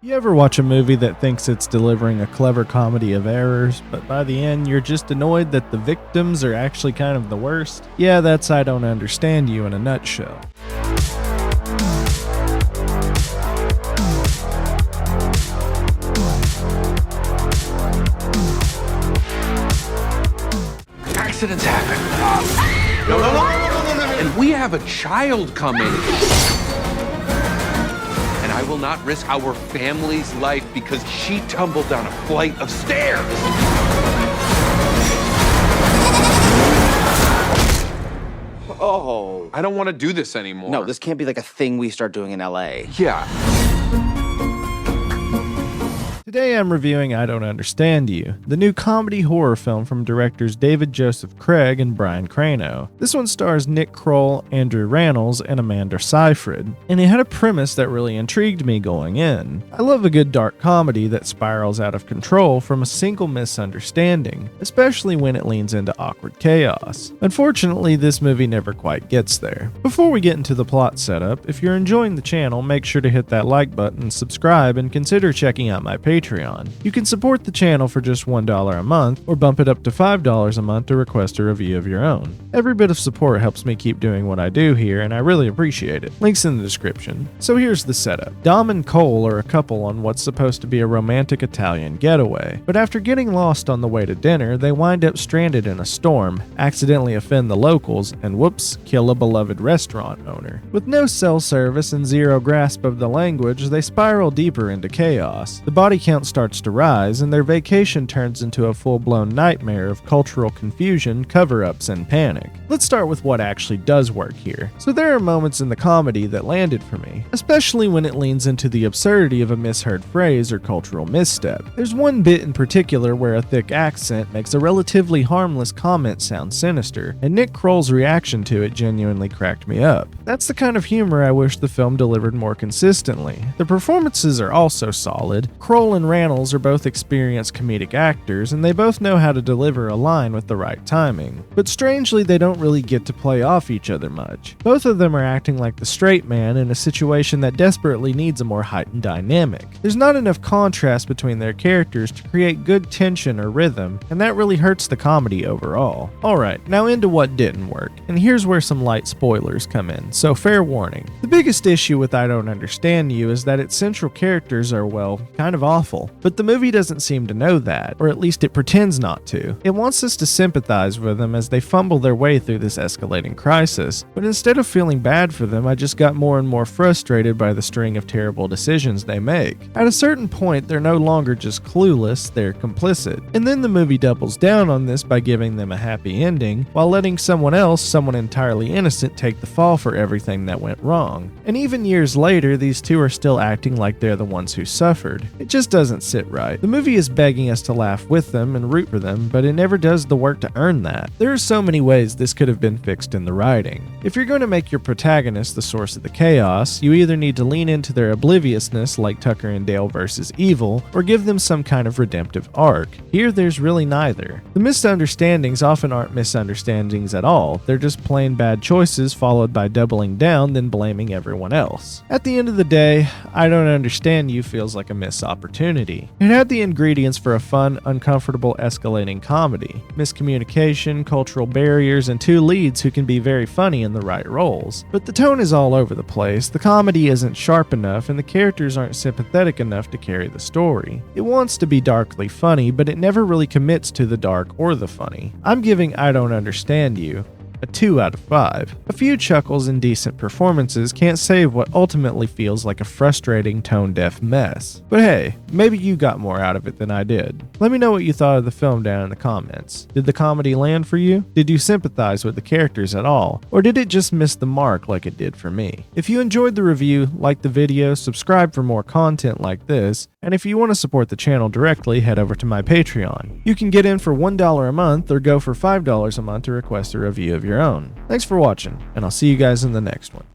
You ever watch a movie that thinks it's delivering a clever comedy of errors, but by the end you're just annoyed that the victims are actually kind of the worst? Yeah, that's I Don't Understand You in a nutshell. Accidents happen. No. And we have a child coming. And I will not risk our family's life because she tumbled down a flight of stairs. Oh. I don't want to do this anymore. No, this can't be like a thing we start doing in LA. Yeah. Today I'm reviewing I Don't Understand You, the new comedy horror film from directors David Joseph Craig and Brian Crano. This one stars Nick Kroll, Andrew Rannells, and Amanda Seyfried, and it had a premise that really intrigued me going in. I love a good dark comedy that spirals out of control from a single misunderstanding, especially when it leans into awkward chaos. Unfortunately, this movie never quite gets there. Before we get into the plot setup, if you're enjoying the channel, make sure to hit that like button, subscribe, and consider checking out my Patreon. You can support the channel for just $1 a month, or bump it up to $5 a month to request a review of your own. Every bit of support helps me keep doing what I do here, and I really appreciate it. Links in the description. So here's the setup. Dom and Cole are a couple on what's supposed to be a romantic Italian getaway, but after getting lost on the way to dinner, they wind up stranded in a storm, accidentally offend the locals, and whoops, kill a beloved restaurant owner. With no cell service and zero grasp of the language, they spiral deeper into chaos. The body count starts to rise, and their vacation turns into a full-blown nightmare of cultural confusion, cover-ups, and panic. Let's start with what actually does work here. So there are moments in the comedy that landed for me, especially when it leans into the absurdity of a misheard phrase or cultural misstep. There's one bit in particular where a thick accent makes a relatively harmless comment sound sinister, and Nick Kroll's reaction to it genuinely cracked me up. That's the kind of humor I wish the film delivered more consistently. The performances are also solid. Kroll and Rannells are both experienced comedic actors, and they both know how to deliver a line with the right timing. But strangely, they don't really get to play off each other much. Both of them are acting like the straight man in a situation that desperately needs a more heightened dynamic. There's not enough contrast between their characters to create good tension or rhythm, and that really hurts the comedy overall. Alright, now into what didn't work, and here's where some light spoilers come in, so fair warning. The biggest issue with I Don't Understand You is that its central characters are, well, kind of awful. But the movie doesn't seem to know that, or at least it pretends not to. It wants us to sympathize with them as they fumble their way through this escalating crisis, but instead of feeling bad for them, I just got more and more frustrated by the string of terrible decisions they make. At a certain point, they're no longer just clueless, they're complicit. And then the movie doubles down on this by giving them a happy ending, while letting someone else, someone entirely innocent, take the fall for everything that went wrong. And even years later, these two are still acting like they're the ones who suffered. It just doesn't sit right. The movie is begging us to laugh with them and root for them, but it never does the work to earn that. There are so many ways this could have been fixed in the writing. If you're going to make your protagonist the source of the chaos, you either need to lean into their obliviousness like Tucker and Dale versus Evil, or give them some kind of redemptive arc. Here there's really neither. The misunderstandings often aren't misunderstandings at all, they're just plain bad choices followed by doubling down then blaming everyone else. At the end of the day, I Don't Understand You feels like a missed opportunity. It had the ingredients for a fun, uncomfortable, escalating comedy. Miscommunication, cultural barriers, and two leads who can be very funny in the right roles. But the tone is all over the place, the comedy isn't sharp enough, and the characters aren't sympathetic enough to carry the story. It wants to be darkly funny, but it never really commits to the dark or the funny. I'm giving I Don't Understand You a 2 out of 5. A few chuckles and decent performances can't save what ultimately feels like a frustrating tone-deaf mess. But hey, maybe you got more out of it than I did. Let me know what you thought of the film down in the comments. Did the comedy land for you? Did you sympathize with the characters at all? Or did it just miss the mark like it did for me? If you enjoyed the review, like the video, subscribe for more content like this, and if you want to support the channel directly, head over to my Patreon. You can get in for $1 a month or go for $5 a month to request a review of your own. Thanks for watching, and I'll see you guys in the next one.